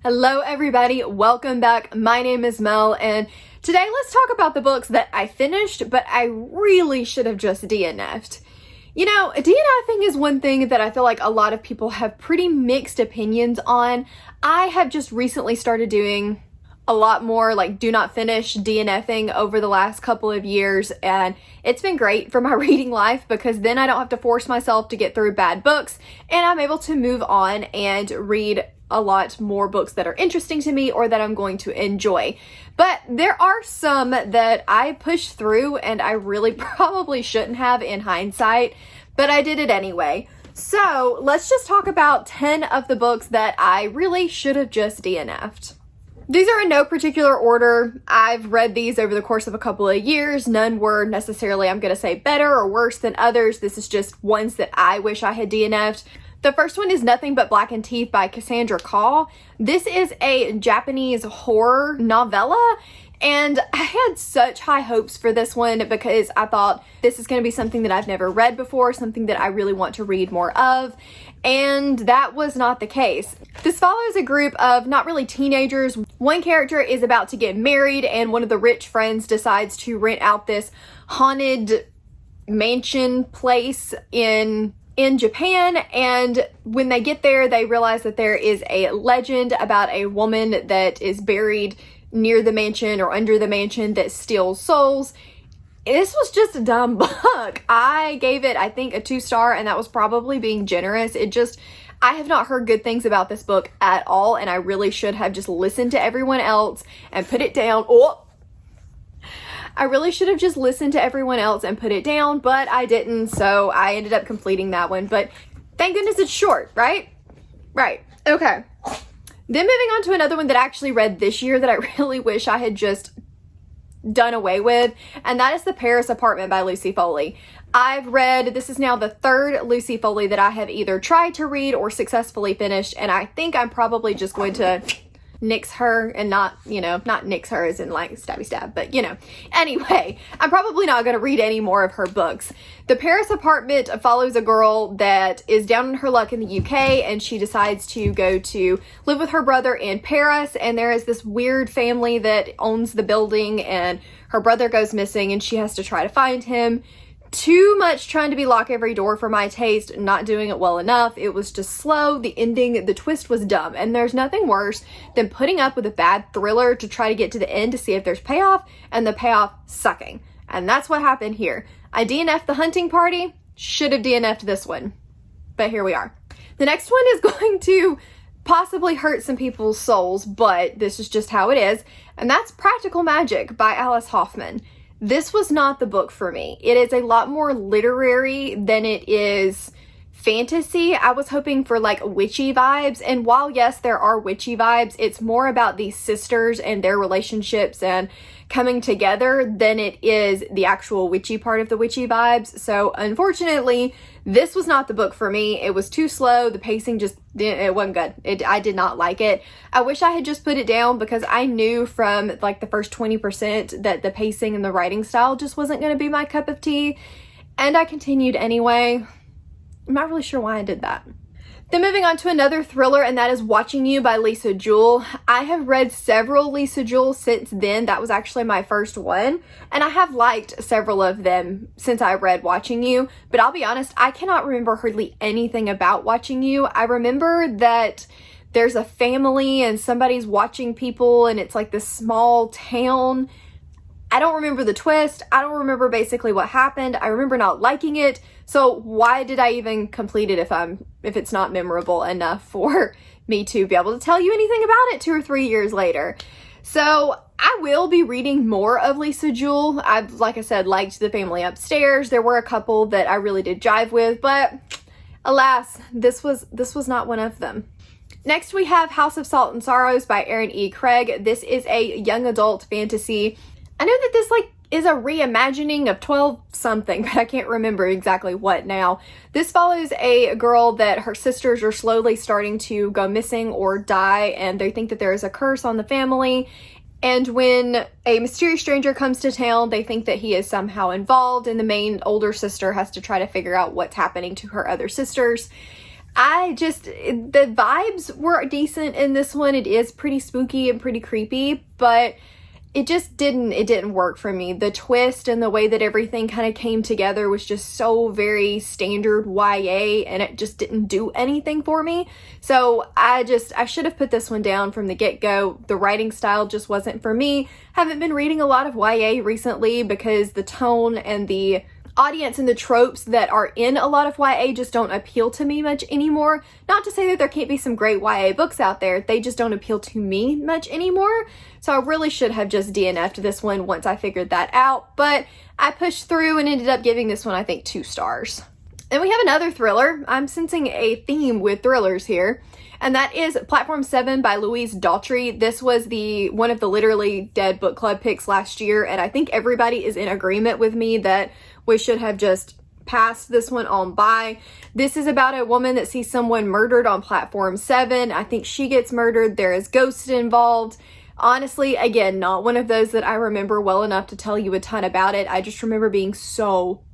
Hello everybody, welcome back. My name is Mel and today let's talk about the books that I finished but I really should have just DNF'd. You know, DNFing is one thing that I feel like a lot of people have pretty mixed opinions on. I have just recently started doing a lot more like do not finish DNFing over the last couple of years, and it's been great for my reading life because then I don't have to force myself to get through bad books and I'm able to move on and read a lot more books that are interesting to me or that I'm going to enjoy. But there are some that I pushed through and I really probably shouldn't have in hindsight, but I did it anyway. So let's just talk about 10 of the books that I really should have just DNF'd. These are in no particular order. I've read these over the course of a couple of years. None were necessarily, I'm going to say, better or worse than others. This is just ones that I wish I had DNF'd. The first one is Nothing But Blackened Teeth by Cassandra Khaw. This is a Japanese horror novella, and I had such high hopes for this one because I thought this is going to be something that I've never read before, something that I really want to read more of, and that was not the case. This follows a group of not really teenagers. One character is about to get married and one of the rich friends decides to rent out this haunted mansion place in Japan, and when they get there they realize that there is a legend about a woman that is buried near the mansion or under the mansion that steals souls. This was just a dumb book. I gave it, I think, a 2-star, and that was probably being generous. I have not heard good things about this book at all, and I really should have just listened to everyone else and put it down. I really should have just listened to everyone else and put it down, but I didn't, so I ended up completing that one. But thank goodness it's short, right? Right. Okay. Then moving on to another one that I actually read this year that I really wish I had just done away with, and that is The Paris Apartment by Lucy Foley. This is now the third Lucy Foley that I have either tried to read or successfully finished, and I think I'm probably just going to nix her, and not nix her as in like stabby stab, but anyway, I'm probably not going to read any more of her books. The Paris Apartment follows a girl that is down on her luck in the UK, and she decides to go to live with her brother in Paris, and there is this weird family that owns the building, and her brother goes missing and she has to try to find him. Too much trying to be lock every door for my taste, not doing it well enough. It was just slow. The ending, the twist was dumb, and there's nothing worse than putting up with a bad thriller to try to get to the end to see if there's payoff, and the payoff sucking. And that's what happened here. I DNF'd The Hunting Party, should have DNF'd this one, but here we are. The next one is going to possibly hurt some people's souls, but this is just how it is, and that's Practical Magic by Alice Hoffman. This was not the book for me. It is a lot more literary than it is fantasy. I was hoping for like witchy vibes, and while yes, there are witchy vibes, it's more about these sisters and their relationships and coming together than it is the actual witchy part of the witchy vibes. So unfortunately, this was not the book for me. It was too slow. The pacing it wasn't good. I did not like it. I wish I had just put it down because I knew from like the first 20% that the pacing and the writing style just wasn't going to be my cup of tea. And I continued anyway. I'm not really sure why I did that. Then moving on to another thriller, and that is Watching You by Lisa Jewell. I have read several Lisa Jewell since then. That was actually my first one, and I have liked several of them since I read Watching You, but I'll be honest, I cannot remember hardly anything about Watching You. I remember that there's a family and somebody's watching people, and it's like this small town. I don't remember the twist. I don't remember basically what happened. I remember not liking it. So why did I even complete it if it's not memorable enough for me to be able to tell you anything about it 2 or 3 years later? So I will be reading more of Lisa Jewell. I've, like I said, liked The Family Upstairs. There were a couple that I really did jive with, but alas, this was not one of them. Next we have House of Salt and Sorrows by Erin E. Craig. This is a young adult fantasy. I know that this is a reimagining of 12 something, but I can't remember exactly what now. This follows a girl that her sisters are slowly starting to go missing or die, and they think that there is a curse on the family. And when a mysterious stranger comes to town, they think that he is somehow involved, and the main older sister has to try to figure out what's happening to her other sisters. The vibes were decent in this one. It is pretty spooky and pretty creepy, but it didn't work for me. The twist and the way that everything kind of came together was just so very standard YA, and it just didn't do anything for me. So I should have put this one down from the get-go. The writing style just wasn't for me. Haven't been reading a lot of YA recently because the tone and the audience and the tropes that are in a lot of YA just don't appeal to me much anymore. Not to say that there can't be some great YA books out there, they just don't appeal to me much anymore. So I really should have just DNF'd this one once I figured that out, but I pushed through and ended up giving this one, I think, 2 stars. Then we have another thriller. I'm sensing a theme with thrillers here, and that is Platform 7 by Louise Daughtry. This was one of the Literally Dead book club picks last year, and I think everybody is in agreement with me that we should have just passed this one on by. This is about a woman that sees someone murdered on Platform 7. I think she gets murdered. There is ghosts involved. Honestly, again, not one of those that I remember well enough to tell you a ton about it. I just remember being so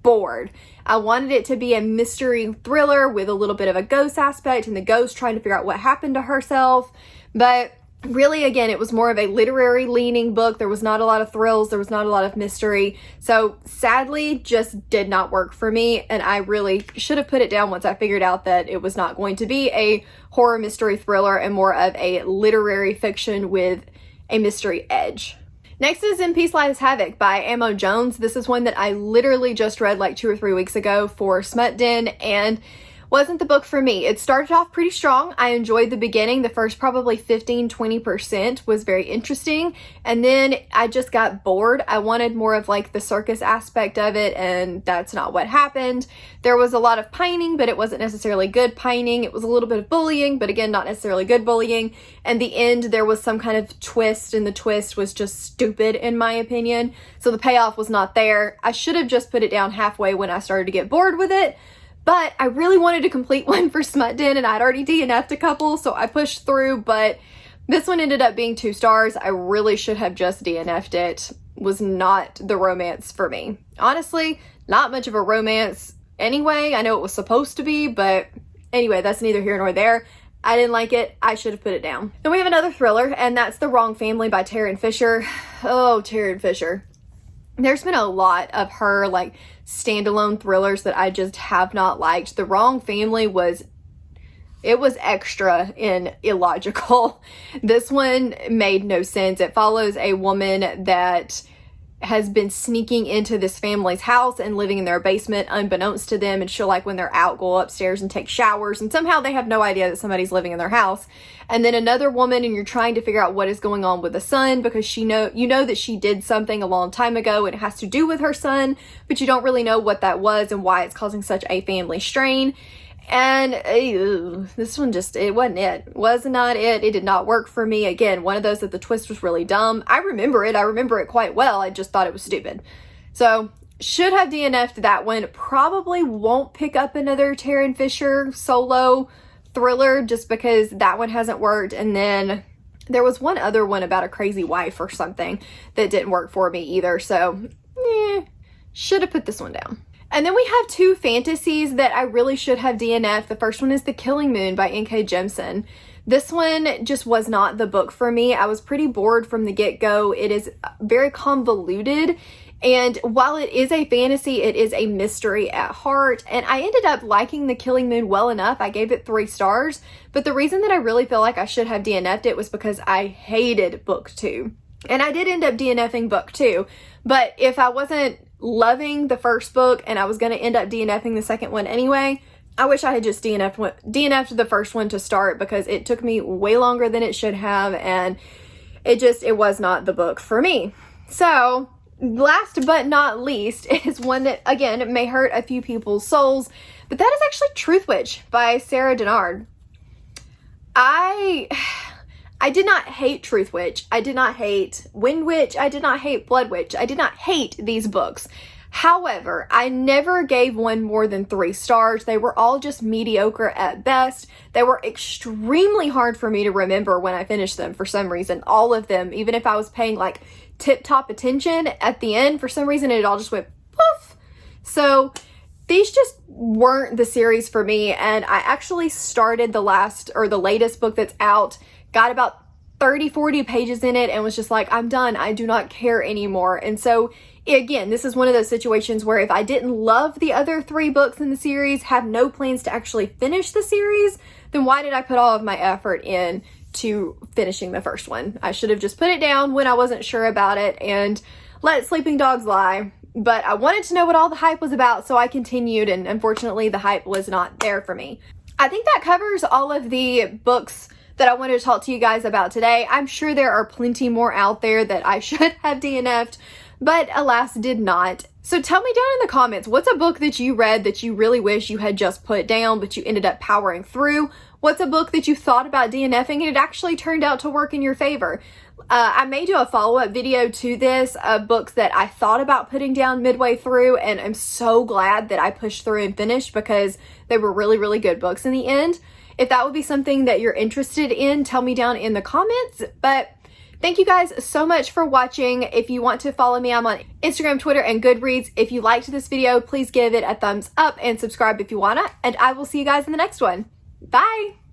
bored. I wanted it to be a mystery thriller with a little bit of a ghost aspect and the ghost trying to figure out what happened to herself. But really, again, it was more of a literary leaning book. There was not a lot of thrills. There was not a lot of mystery. So sadly, just did not work for me. And I really should have put it down once I figured out that it was not going to be a horror mystery thriller and more of a literary fiction with a mystery edge. Next is In Peace Lies Havoc by Amo Jones. This is one that I literally just read like 2 or 3 weeks ago for Smut Den, and wasn't the book for me. It started off pretty strong. I enjoyed the beginning. The first probably 15-20% was very interesting. And then I just got bored. I wanted more of like the circus aspect of it, and that's not what happened. There was a lot of pining, but it wasn't necessarily good pining. It was a little bit of bullying, but again, not necessarily good bullying. And the end, there was some kind of twist, and the twist was just stupid in my opinion. So the payoff was not there. I should have just put it down halfway when I started to get bored with it. But I really wanted to complete one for Smut Den, and I'd already DNF'd a couple, so I pushed through, but this one ended up being 2 stars. I really should have just DNF'd it. Was not the romance for me. Honestly, not much of a romance anyway. I know it was supposed to be, but anyway, that's neither here nor there. I didn't like it. I should have put it down. Then we have another thriller, and that's The Wrong Family by Taryn Fisher. Oh, Taryn Fisher. There's been a lot of her like standalone thrillers that I just have not liked. The Wrong Family was extra and illogical. This one made no sense. It follows a woman that has been sneaking into this family's house and living in their basement unbeknownst to them, and she'll, like, when they're out, go upstairs and take showers, and somehow they have no idea that somebody's living in their house. And then another woman, and you're trying to figure out what is going on with the son, because you know that she did something a long time ago and it has to do with her son, but you don't really know what that was and why it's causing such a family strain. And this one just, it wasn't it. Was not it. It did not work for me. Again, one of those that the twist was really dumb. I remember it quite well. I just thought it was stupid. So, should have DNF'd that one. Probably won't pick up another Taryn Fisher solo thriller just because that one hasn't worked. And then there was one other one about a crazy wife or something that didn't work for me either. So, should have put this one down. And then we have 2 fantasies that I really should have DNF'd. The first one is The Killing Moon by N.K. Jemisin. This one just was not the book for me. I was pretty bored from the get-go. It is very convoluted, and while it is a fantasy, it is a mystery at heart, and I ended up liking The Killing Moon well enough. I gave it 3 stars, but the reason that I really feel like I should have DNF'd it was because I hated book 2. And I did end up DNFing book 2, but if I wasn't loving the first book and I was going to end up DNFing the second one anyway, I wish I had just DNF'd the first one to start, because it took me way longer than it should have, and it was not the book for me. So, last but not least is one that, again, may hurt a few people's souls, but that is actually Truth Witch by Sarah Dennard. I did not hate Truth Witch. I did not hate Wind Witch. I did not hate Blood Witch. I did not hate these books. However, I never gave one more than 3 stars. They were all just mediocre at best. They were extremely hard for me to remember when I finished them for some reason. All of them, even if I was paying like tip-top attention at the end, for some reason it all just went poof. So these just weren't the series for me, and I actually started the latest book that's out, got about 30-40 pages in it, and was just like, I'm done. I do not care anymore. And so again, this is one of those situations where if I didn't love the other 3 books in the series, have no plans to actually finish the series, then why did I put all of my effort in to finishing the first one? I should have just put it down when I wasn't sure about it and let sleeping dogs lie. But I wanted to know what all the hype was about, so I continued, and unfortunately the hype was not there for me. I think that covers all of the books that I wanted to talk to you guys about today. I'm sure there are plenty more out there that I should have DNF'd, but alas did not. So tell me down in the comments, what's a book that you read that you really wish you had just put down, but you ended up powering through? What's a book that you thought about DNFing and it actually turned out to work in your favor? I may do a follow-up video to this of books that I thought about putting down midway through, and I'm so glad that I pushed through and finished because they were really, really good books in the end. If that would be something that you're interested in, tell me down in the comments. But thank you guys so much for watching. If you want to follow me, I'm on Instagram, Twitter, and Goodreads. If you liked this video, please give it a thumbs up and subscribe if you wanna, and I will see you guys in the next one. Bye!